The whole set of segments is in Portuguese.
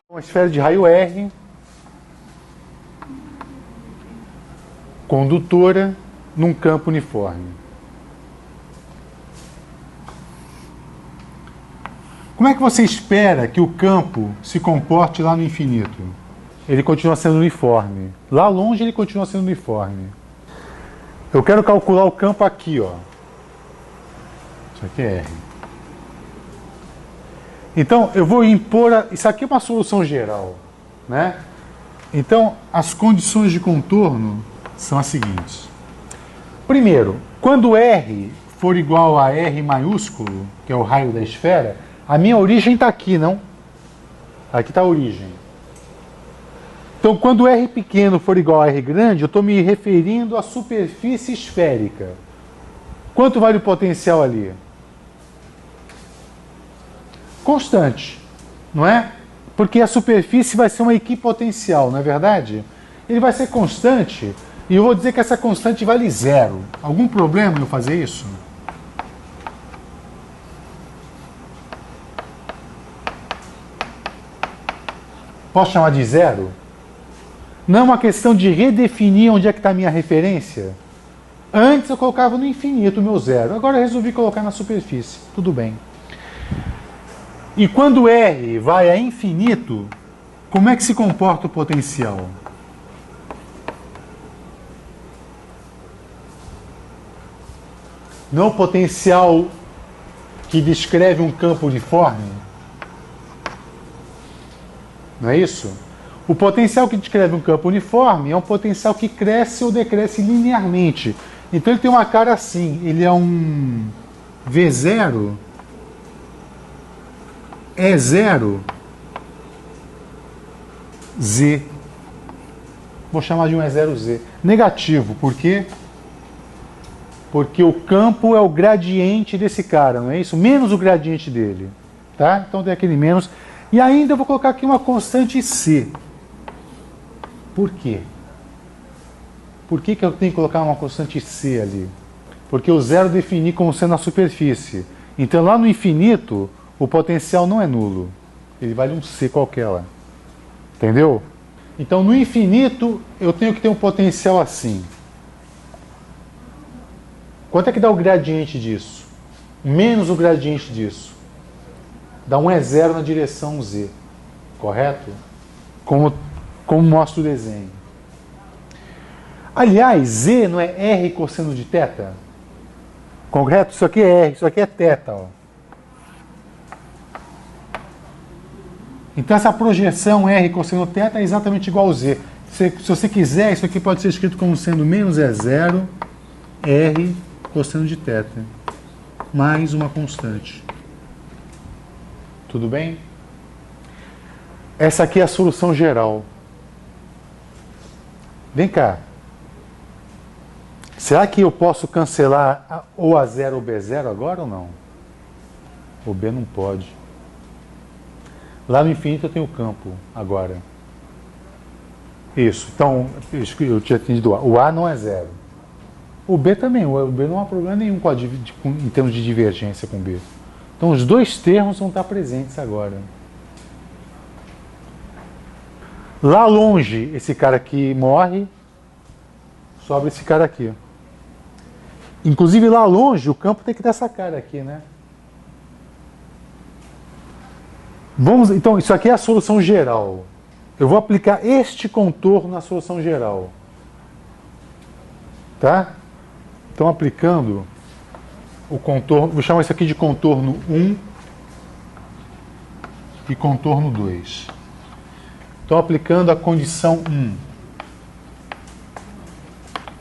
Uma esfera de raio R, condutora, num campo uniforme. Como é que você espera que o campo se comporte lá no infinito? Ele continua sendo uniforme. Lá longe ele continua sendo uniforme. Eu quero calcular o campo aqui, ó. Isso aqui é R. Então, eu vou impor... Isso aqui é uma solução geral, né? Então, as condições de contorno são as seguintes. Primeiro, quando R for igual a R maiúsculo, que é o raio da esfera, a minha origem está aqui, não? Aqui está a origem. Então, quando R pequeno for igual a R grande, eu estou me referindo à superfície esférica. Quanto vale o potencial ali? Constante, não é? Porque a superfície vai ser uma equipotencial, não é verdade? Ele vai ser constante, e eu vou dizer que essa constante vale zero. Algum problema em eu fazer isso? Posso chamar de zero? Não é uma questão de redefinir onde é que está a minha referência? Antes eu colocava no infinito o meu zero, agora eu resolvi colocar na superfície. Tudo bem. E quando R vai a infinito, como é que se comporta o potencial? Não o potencial que descreve um campo uniforme? Não é isso? O potencial que descreve um campo uniforme é um potencial que cresce ou decresce linearmente. Então ele tem uma cara assim, ele é um V0, E0, Z. Vou chamar de um E0Z. Negativo, por quê? Porque o campo é o gradiente desse cara, não é isso? Menos o gradiente dele. Tá? Então tem aquele menos. E ainda eu vou colocar aqui uma constante C. Por quê? Por que eu tenho que colocar uma constante C ali? Porque o zero eu defini como sendo a superfície. Então lá no infinito, o potencial não é nulo. Ele vale um C qualquer lá. Entendeu? Então no infinito eu tenho que ter um potencial assim. Quanto é que dá o gradiente disso? Menos o gradiente disso. Dá um E0 na direção Z. Correto? Como mostra o desenho. Aliás, Z não é R cosseno de θ? Correto? Isso aqui é R, isso aqui é θ. Ó. Então essa projeção R cosseno θ é exatamente igual ao Z. Se você quiser, isso aqui pode ser escrito como sendo menos E0 R cosseno de θ. Mais uma constante. Tudo bem? Essa aqui é a solução geral. Vem cá. Será que eu posso cancelar ou A0 ou B0 agora ou não? O B não pode. Lá no infinito eu tenho o campo agora. Isso. Então, eu tinha entendido o A não é zero. O B também. O B não há problema nenhum em termos de divergência com o B. Então os dois termos vão estar presentes agora. Lá longe, esse cara aqui morre, sobra esse cara aqui. Inclusive lá longe, o campo tem que dar essa cara aqui, né? Então, isso aqui é a solução geral. Eu vou aplicar este contorno na solução geral. Tá? Então, aplicando o contorno, vou chamar isso aqui de contorno 1 e contorno 2. Estou aplicando a condição 1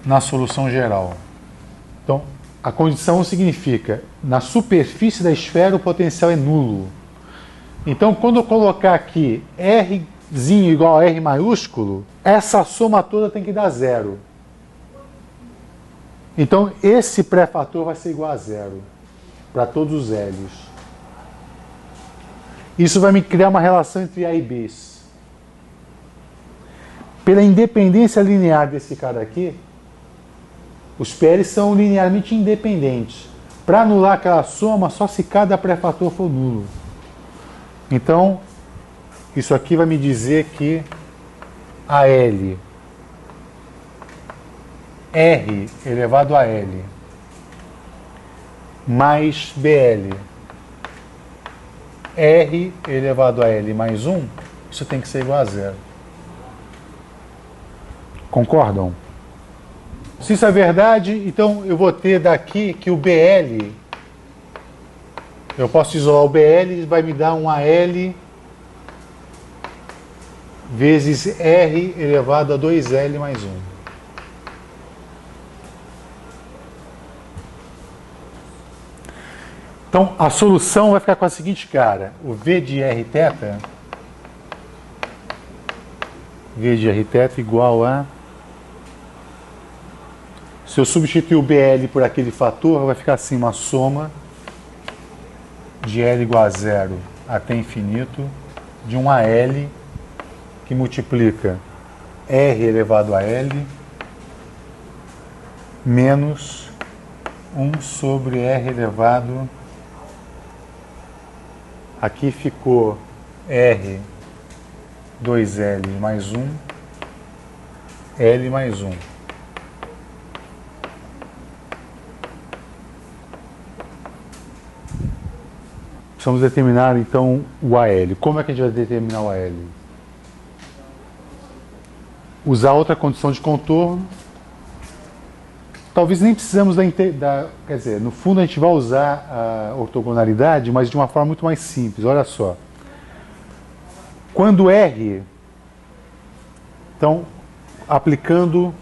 na solução geral. Então, a condição 1 significa, na superfície da esfera o potencial é nulo. Então, quando eu colocar aqui Rzinho igual a R maiúsculo, essa soma toda tem que dar zero. Então, esse pré-fator vai ser igual a zero para todos os L's. Isso vai me criar uma relação entre A e B. pela independência linear desse cara aqui, os PL são linearmente independentes. Para anular aquela soma, só se cada pré-fator for nulo. Então, isso aqui vai me dizer que AL, R elevado a L, mais BL, R elevado a L mais 1, isso tem que ser igual a zero. Concordam? Se isso é verdade, então eu vou ter daqui que o BL, eu posso isolar o BL, vai me dar um AL vezes R elevado a 2L mais 1. Então, a solução vai ficar com a seguinte cara. O V de R θ, V de R θ igual a... Se eu substituir o BL por aquele fator, vai ficar assim, uma soma de L igual a zero até infinito de um AL que multiplica R elevado a L menos 1 sobre R elevado... Aqui ficou R 2L mais 1, L mais 1. Precisamos determinar, então, o AL. Como é que a gente vai determinar o AL? Usar outra condição de contorno. Talvez nem precisamos quer dizer, no fundo a gente vai usar a ortogonalidade, mas de uma forma muito mais simples. Olha só. Quando R, então, aplicando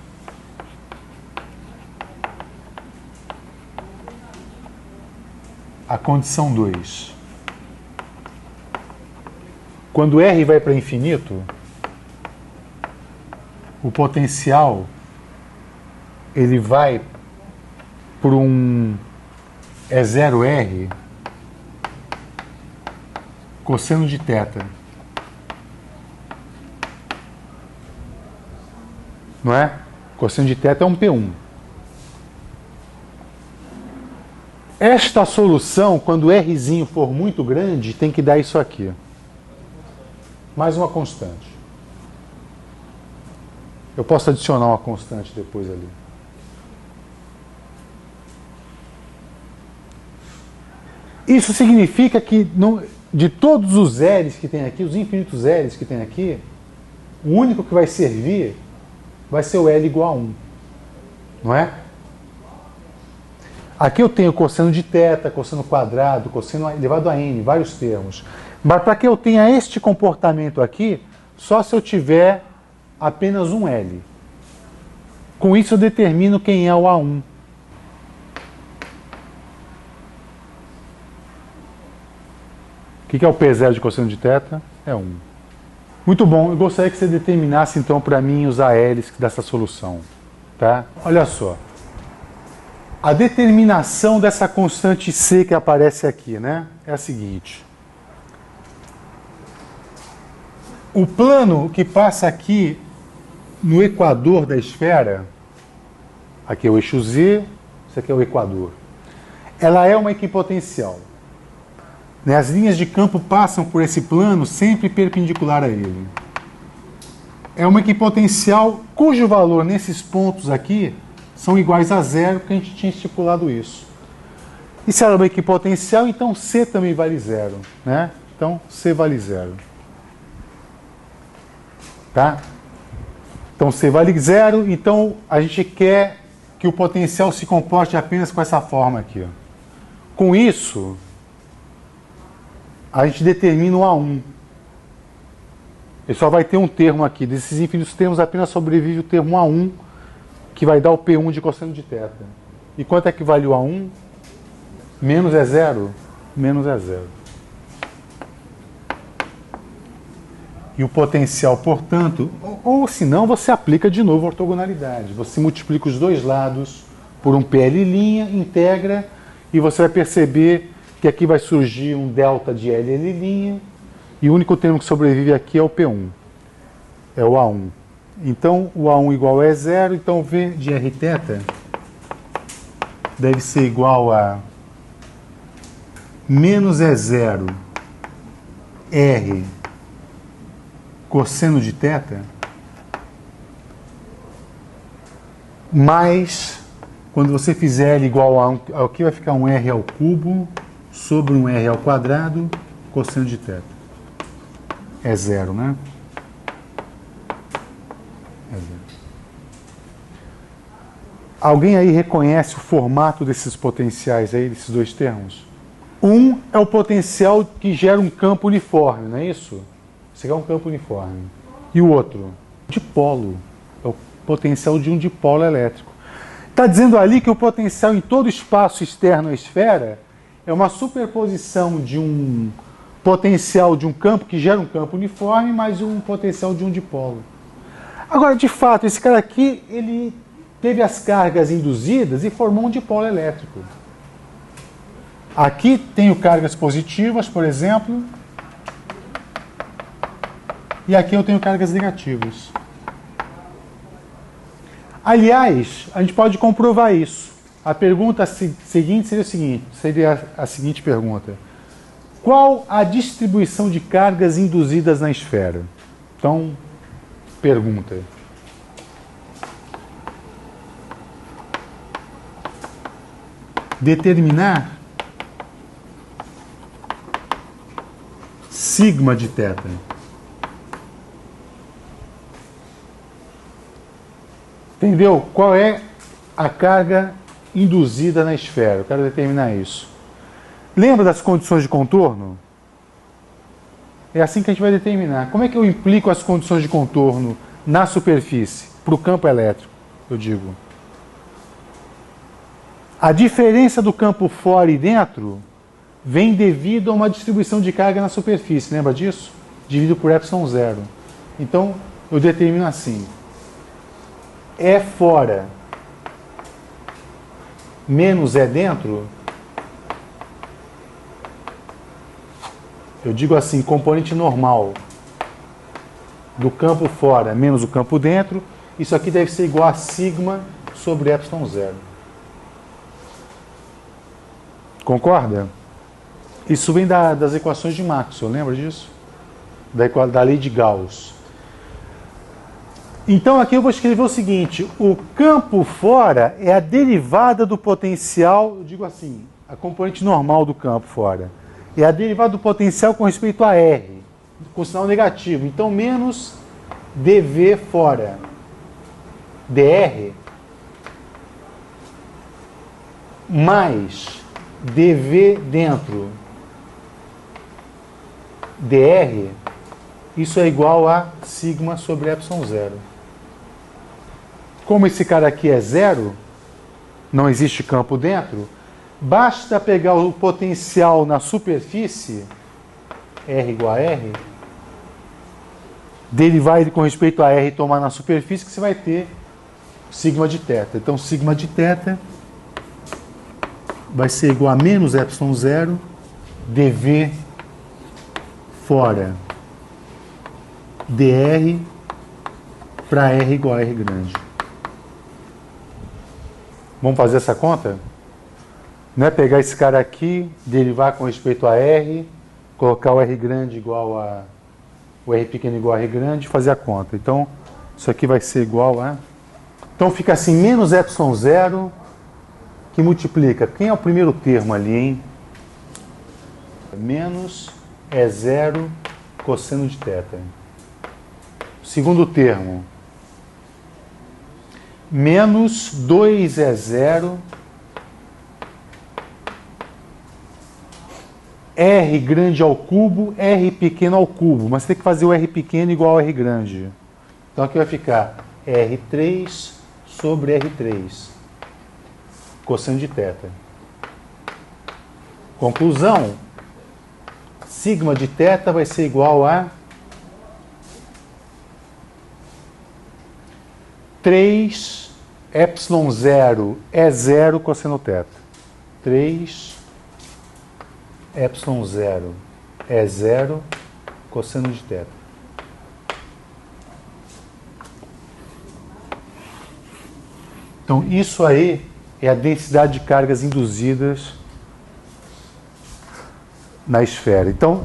a condição 2. Quando R vai para infinito, o potencial ele vai por um E0R cosseno de θ. Não é? Cosseno de θ é um P1. Esta solução, quando Rzinho for muito grande, tem que dar isso aqui. Mais uma constante. Eu posso adicionar uma constante depois ali. Isso significa que de todos os L's que tem aqui, os infinitos L's que tem aqui, o único que vai servir vai ser o L igual a 1. Não é? Aqui eu tenho cosseno de θ, cosseno quadrado, cosseno elevado a n, vários termos. Mas para que eu tenha este comportamento aqui, só se eu tiver apenas um L. Com isso eu determino quem é o A1. O que é o P0 de cosseno de θ? É 1. Muito bom, eu gostaria que você determinasse então para mim os ALs dessa solução. Tá? Olha só. A determinação dessa constante C que aparece aqui, né, é a seguinte. O plano que passa aqui no equador da esfera, aqui é o eixo Z, isso aqui é o equador, ela é uma equipotencial. As linhas de campo passam por esse plano sempre perpendicular a ele. É uma equipotencial cujo valor nesses pontos aqui são iguais a zero, porque a gente tinha estipulado isso. E se ela é uma equipotencial, então C também vale zero. Né? Então, C vale zero. Tá? Então, C vale zero, então a gente quer que o potencial se comporte apenas com essa forma aqui. Ó. Com isso, a gente determina o A1. Ele só vai ter um termo aqui. Desses infinitos termos, apenas sobrevive o termo A1, que vai dar o P1 de cosseno de θ. E quanto é que vale o A1? Menos é zero? Menos é zero. E o potencial, portanto, ou se não, você aplica de novo a ortogonalidade. Você multiplica os dois lados por um PL', integra, e você vai perceber que aqui vai surgir um delta de LL', e o único termo que sobrevive aqui é o P1. É o A1. Então, o A1 igual a E0, então V de Rθ deve ser igual a menos E0 R cosseno de θ mais, quando você fizer L igual a aqui vai ficar um R ao cubo sobre um R ao quadrado cosseno de θ. É zero, né? É zero. Alguém aí reconhece o formato desses potenciais aí, desses dois termos? Um é o potencial que gera um campo uniforme, não é isso? Esse aqui é um campo uniforme. E o outro? Dipolo. É o potencial de um dipolo elétrico. Está dizendo ali que o potencial em todo espaço externo à esfera é uma superposição de um potencial de um campo que gera um campo uniforme mais um potencial de um dipolo. Agora, de fato, esse cara aqui, ele teve as cargas induzidas e formou um dipolo elétrico. Aqui tenho cargas positivas, por exemplo, e aqui eu tenho cargas negativas. Aliás, a gente pode comprovar isso. A pergunta seguinte seria a seguinte pergunta: qual a distribuição de cargas induzidas na esfera? Então, pergunta. Determinar sigma de θ. Entendeu? Qual é a carga induzida na esfera? Eu quero determinar isso. Lembra das condições de contorno? É assim que a gente vai determinar. Como é que eu implico as condições de contorno na superfície, para o campo elétrico, eu digo? A diferença do campo fora e dentro vem devido a uma distribuição de carga na superfície, lembra disso? Dividido por ε0. Então, eu determino assim: E fora menos E dentro, eu digo assim, componente normal do campo fora menos o campo dentro, isso aqui deve ser igual a sigma sobre ε0. Concorda? Isso vem das equações de Maxwell, lembra disso? Da lei de Gauss. Então aqui eu vou escrever o seguinte: o campo fora é a derivada do potencial, eu digo assim, a componente normal do campo fora, é a derivada do potencial com respeito a R, com sinal negativo. Então menos dV fora dr mais dV dentro dr, isso é igual a sigma sobre ε0. Como esse cara aqui é zero, não existe campo dentro, basta pegar o potencial na superfície, R igual a R, derivar ele com respeito a R e tomar na superfície, que você vai ter sigma de θ. Então, sigma de θ vai ser igual a menos ε0 dV fora dr para R igual a R grande. Vamos fazer essa conta? Não é pegar esse cara aqui, derivar com respeito a R, colocar o R grande igual a... o R pequeno igual a R grande e fazer a conta. Então, isso aqui vai ser igual a... Então fica assim, menos ε0, que multiplica. Quem é o primeiro termo ali, hein? Menos E0 cosseno de θ. Segundo termo, menos 2E0 R grande ao cubo, R pequeno ao cubo. Mas tem que fazer o R pequeno igual ao R grande. Então aqui vai ficar R3 sobre R3, cosseno de θ. Conclusão, sigma de θ vai ser igual a 3 ε0 E0 cosseno θ. 3 ε0 E0 cosseno de θ. Então, isso aí é a densidade de cargas induzidas na esfera. Então,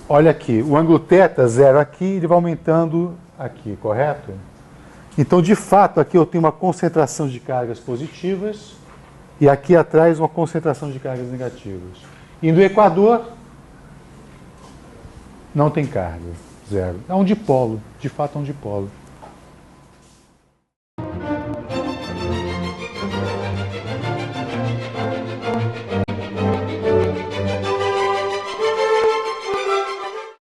olha aqui, o ângulo θ, zero aqui, ele vai aumentando aqui, correto? Então, de fato, aqui eu tenho uma concentração de cargas positivas e aqui atrás uma concentração de cargas negativas. E no equador, não tem carga, zero. É um dipolo, de fato é um dipolo.